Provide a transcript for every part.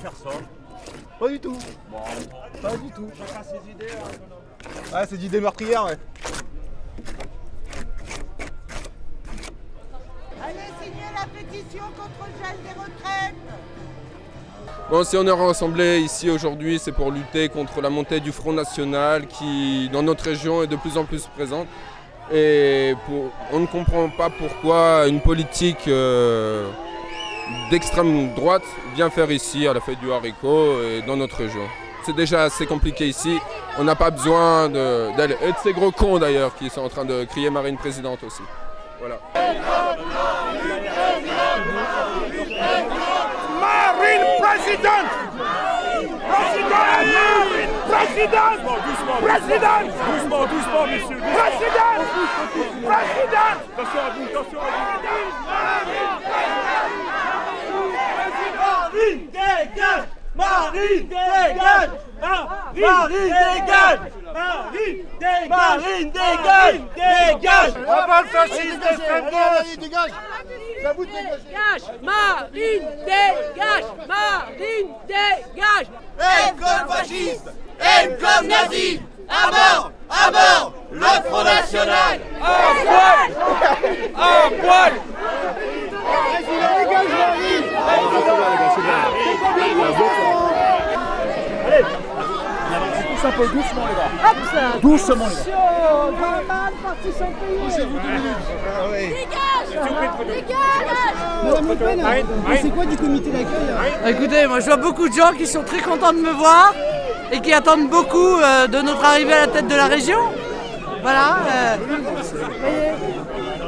personne. Pas du tout. Bon, Pas du tout. chacun ses idées. Ah, c'est d'idées meurtrières, ouais. Allez signer la pétition contre le gel des retraites. Bon, si on est rassemblés ici aujourd'hui, c'est pour lutter contre la montée du Front National qui, dans notre région, est de plus en plus présente. Et on ne comprend pas pourquoi une politique d'extrême droite vient faire ici, à la fête du haricot, et dans notre région. C'est déjà assez compliqué ici, on n'a pas besoin d'elle. Et de ces gros cons d'ailleurs qui sont en train de crier Marine présidente aussi. Voilà. Marine présidente. Marine présidente. Doucement, messieurs. Présidente. Attention à vous, Marine dégage. Marine dégage. Avant le fascisme d'extrême gauche. Dégage. Ça vous dégage. Marine dégage. Haine comme fasciste, haine comme nazi. À mort, le Front National. À poil. Tous un peu doucement les gars. Hop ça. Doucement les gars. Normal, parti sans payer. Madame Le Pen, c'est quoi du comité d'accueil? Écoutez, moi je vois beaucoup de gens qui sont très contents de me voir et qui attendent beaucoup de notre arrivée à la tête de la région. Voilà.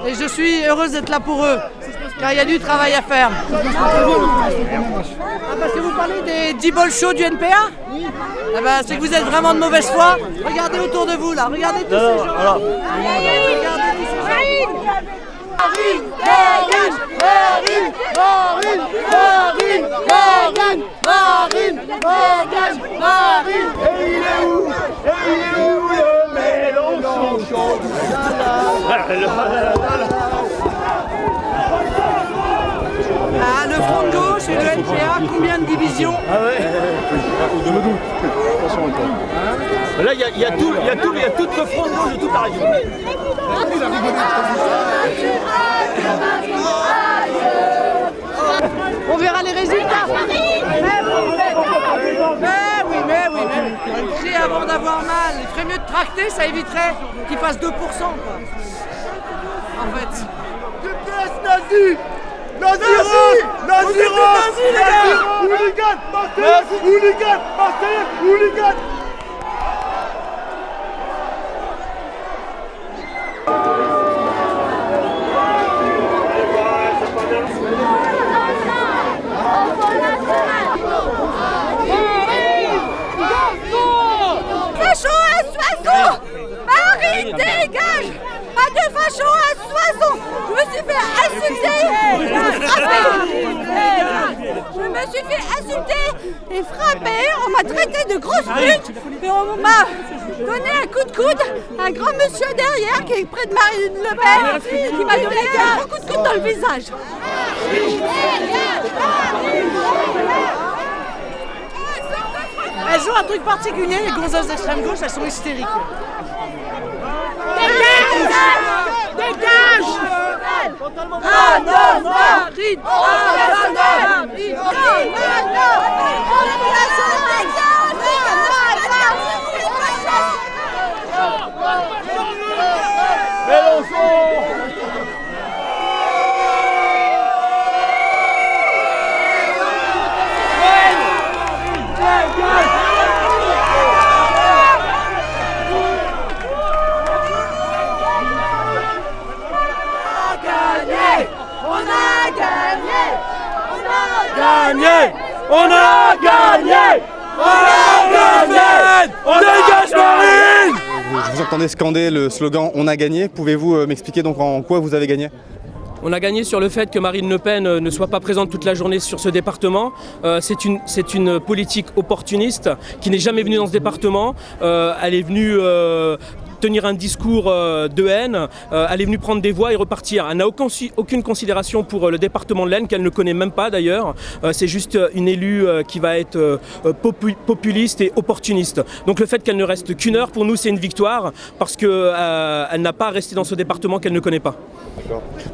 Et je suis heureuse d'être là pour eux, car il y a du travail à faire. Parce que vous parlez des 10 bols chauds du NPA? Ah bah, c'est que vous êtes vraiment de mauvaise foi. Regardez autour de vous là, regardez tous ces gens. Regardez tous ces gens. Marine dégage. Et il est où le Mélenchon? Ah, le Front de gauche et le NPA, combien de divisions? Ah ouais. Je me doute. Attention encore. Là, il y a tout le front de gauche de toute la région. On verra les résultats. Mais oui. C'est avant d'avoir mal. Il ferait mieux de tracter, ça éviterait qu'il fasse 2%. Quoi. En fait. Nazi, hooligan. Facho à Soissons. Marine dégage. Pas de facho à Soissons. Je me suis fait insulter et frapper. On m'a traité de grosse pute. Et on m'a donné un coup de coude. Un grand monsieur derrière qui est près de Marine Le Pen qui m'a donné un gros coup de coude dans le visage. Elles ont un truc particulier, les gonzesses d'extrême gauche, elles sont hystériques. Dégage. Ah non, Marine. On dégage Marine. Je vous entendais scander le slogan « On a gagné ». Pouvez-vous m'expliquer donc en quoi vous avez gagné ? On a gagné sur le fait que Marine Le Pen ne soit pas présente toute la journée sur ce département. C'est une politique opportuniste qui n'est jamais venue dans ce département. Elle est venue tenir un discours de haine, elle est venue prendre des voix et repartir. Elle n'a aucune considération pour le département de l'Aisne, qu'elle ne connaît même pas d'ailleurs. C'est juste une élue qui va être populiste et opportuniste. Donc le fait qu'elle ne reste qu'une heure, pour nous, c'est une victoire, parce qu'elle n'a pas à rester dans ce département qu'elle ne connaît pas.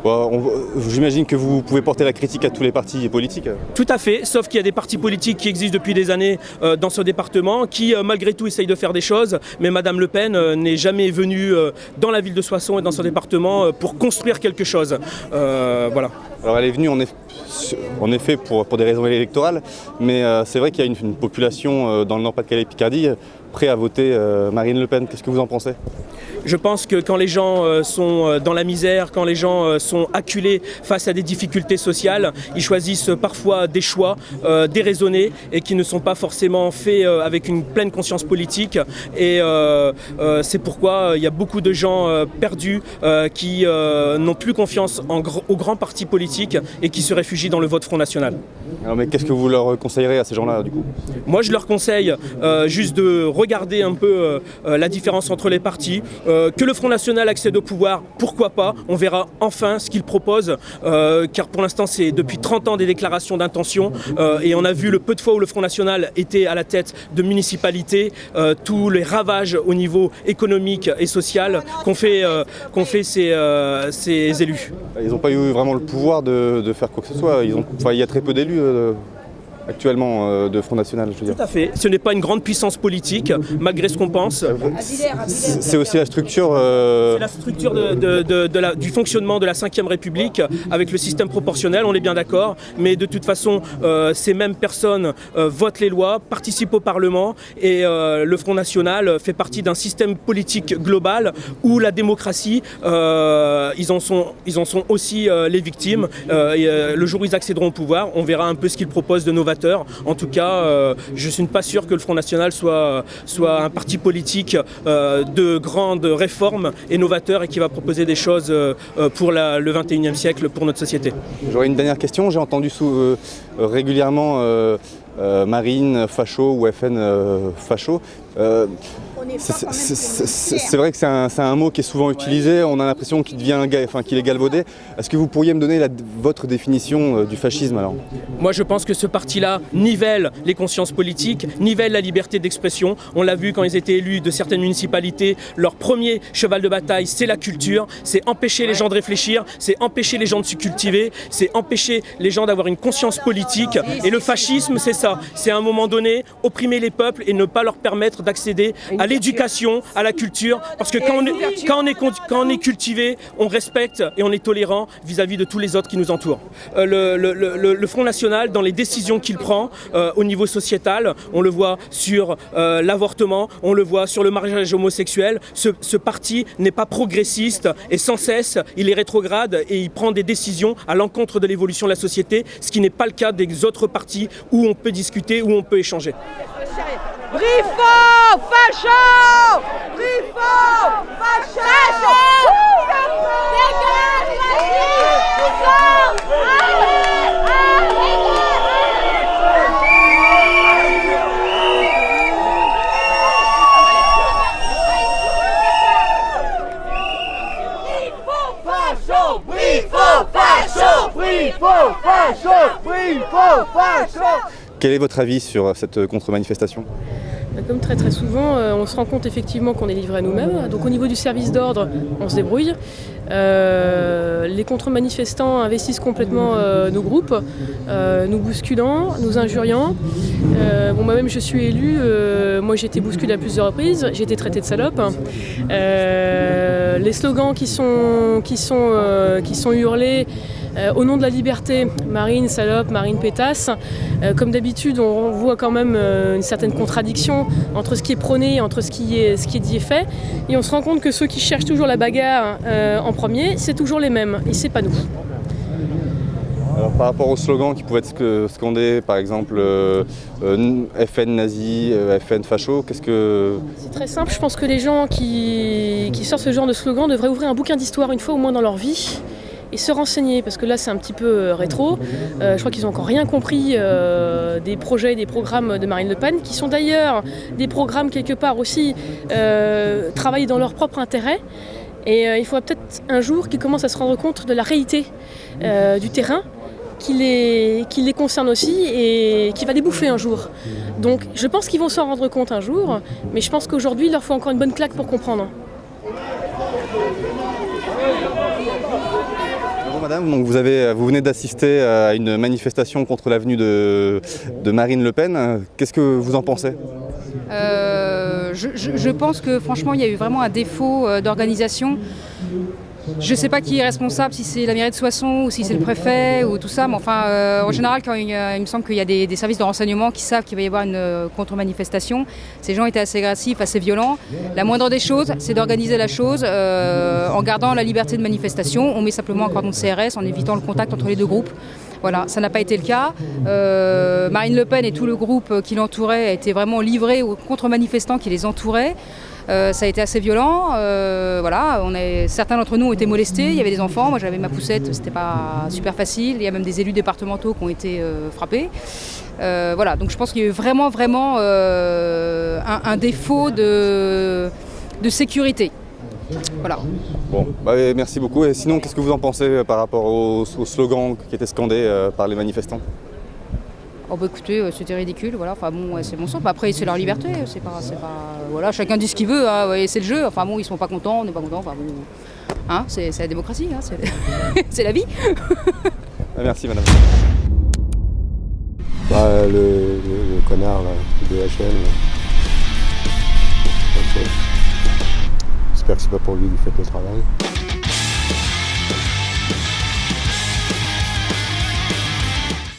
Bon, j'imagine que vous pouvez porter la critique à tous les partis politiques. Tout à fait, sauf qu'il y a des partis politiques qui existent depuis des années dans ce département, qui malgré tout essayent de faire des choses, mais Madame Le Pen n'est jamais venue dans la ville de Soissons et dans ce département pour construire quelque chose. Voilà. Alors elle est venue en effet pour des raisons électorales, mais c'est vrai qu'il y a une population dans le Nord-Pas-de-Calais et Picardie prêt à voter Marine Le Pen. Qu'est-ce que vous en pensez ? Je pense que quand les gens sont dans la misère, quand les gens sont acculés face à des difficultés sociales, ils choisissent parfois des choix déraisonnés et qui ne sont pas forcément faits avec une pleine conscience politique. Et c'est pourquoi il y a beaucoup de gens perdus qui n'ont plus confiance aux grands partis politiques et qui se réfugient dans le vote Front National. Alors, mais qu'est-ce que vous leur conseillerez à ces gens-là du coup ? Moi je leur conseille juste de regarder un peu la différence entre les partis. Que le Front National accède au pouvoir, pourquoi pas, on verra enfin ce qu'il propose, car pour l'instant c'est depuis 30 ans des déclarations d'intention, et on a vu le peu de fois où le Front National était à la tête de municipalités, tous les ravages au niveau économique et social qu'ont fait ces élus. Ils n'ont pas eu vraiment le pouvoir de faire quoi que ce soit, il y a très peu d'élus actuellement de Front National, je veux dire. Tout à fait. Ce n'est pas une grande puissance politique, malgré ce qu'on pense. C'est aussi la structure... C'est la structure du fonctionnement de la Ve République, avec le système proportionnel, on est bien d'accord, mais de toute façon, ces mêmes personnes votent les lois, participent au Parlement, et le Front National fait partie d'un système politique global où la démocratie, ils en sont aussi les victimes. Le jour où ils accéderont au pouvoir, on verra un peu ce qu'ils proposent de novateur. En tout cas, je ne suis pas sûr que le Front National soit un parti politique de grandes réformes et novateur et qui va proposer des choses pour le XXIe siècle, pour notre société. J'aurais une dernière question. J'ai entendu régulièrement Marine facho ou FN facho. C'est vrai que c'est un mot qui est souvent utilisé, on a l'impression qu'il est galvaudé. Est-ce que vous pourriez me donner votre définition du fascisme alors ? Moi je pense que ce parti-là nivelle les consciences politiques, nivelle la liberté d'expression. On l'a vu quand ils étaient élus de certaines municipalités, leur premier cheval de bataille c'est la culture, c'est empêcher les gens de réfléchir, c'est empêcher les gens de se cultiver, c'est empêcher les gens d'avoir une conscience politique. Et le fascisme c'est ça, c'est à un moment donné opprimer les peuples et ne pas leur permettre d'accéder à l'éducation, à la culture, parce que quand on est cultivé, on respecte et on est tolérant vis-à-vis de tous les autres qui nous entourent. Le Front National, dans les décisions qu'il prend au niveau sociétal, on le voit sur l'avortement, on le voit sur le mariage homosexuel, ce parti n'est pas progressiste et sans cesse, il est rétrograde et il prend des décisions à l'encontre de l'évolution de la société, ce qui n'est pas le cas des autres partis où on peut discuter, où on peut échanger. Brifo, facho! Brifo, facho! Dégage Quel est votre avis sur cette contre-manifestation ? Comme très souvent, on se rend compte effectivement qu'on est livré à nous-mêmes. Donc au niveau du service d'ordre, on se débrouille. Les contre-manifestants investissent complètement nos groupes, nous bousculant, nous injuriant. Moi-même je suis élue, moi j'ai été bousculée à plusieurs reprises, j'ai été traitée de salope. Les slogans qui sont hurlés au nom de la liberté, Marine salope, Marine pétasse, comme d'habitude on voit quand même une certaine contradiction entre ce qui est prôné et entre ce qui est dit et fait, et on se rend compte que ceux qui cherchent toujours la bagarre en premier, c'est toujours les mêmes, et c'est pas nous. Alors, par rapport aux slogans qui pouvaient être scandés, par exemple FN nazi, FN facho, qu'est-ce que... C'est très simple, je pense que les gens qui sortent ce genre de slogan devraient ouvrir un bouquin d'histoire une fois au moins dans leur vie et se renseigner, parce que là c'est un petit peu rétro. Je crois qu'ils n'ont encore rien compris des projets et des programmes de Marine Le Pen, qui sont d'ailleurs des programmes quelque part aussi travaillés dans leur propre intérêt. Et il faudra peut-être un jour qu'ils commencent à se rendre compte de la réalité du terrain, qui les concerne aussi et qui va les bouffer un jour. Donc je pense qu'ils vont s'en rendre compte un jour, mais je pense qu'aujourd'hui il leur faut encore une bonne claque pour comprendre. Bonjour madame, donc vous venez d'assister à une manifestation contre l'avenue de Marine Le Pen. Qu'est-ce que vous en pensez ? Je pense que franchement il y a eu vraiment un défaut d'organisation. Je ne sais pas qui est responsable, si c'est la mairie de Soissons ou si c'est le préfet ou tout ça, mais enfin en général quand il me semble qu'il y a des services de renseignement qui savent qu'il va y avoir une contre-manifestation, ces gens étaient assez agressifs, assez violents. La moindre des choses, c'est d'organiser la chose en gardant la liberté de manifestation. On met simplement un cordon de CRS en évitant le contact entre les deux groupes. Voilà, ça n'a pas été le cas. Marine Le Pen et tout le groupe qui l'entourait étaient vraiment livrés aux contre-manifestants qui les entouraient. Ça a été assez violent. Voilà, certains d'entre nous ont été molestés. Il y avait des enfants. Moi, j'avais ma poussette. C'était pas super facile. Il y a même des élus départementaux qui ont été frappés. Voilà, donc je pense qu'il y a eu vraiment un défaut de sécurité. Voilà. Bon, merci beaucoup. Et sinon, qu'est-ce que vous en pensez par rapport au slogan qui était scandé par les manifestants ? Oh bah écoutez, c'était ridicule, voilà. Enfin bon, c'est mon sens. Après, c'est leur liberté, c'est pas, voilà, chacun dit ce qu'il veut, hein, ouais, c'est le jeu. Enfin bon, ils sont pas contents, on n'est pas contents. Enfin bon, hein, c'est la démocratie, hein, c'est la vie. Merci madame. Le connard là, de DHL. J'espère que c'est pas pour lui que vous faites le travail.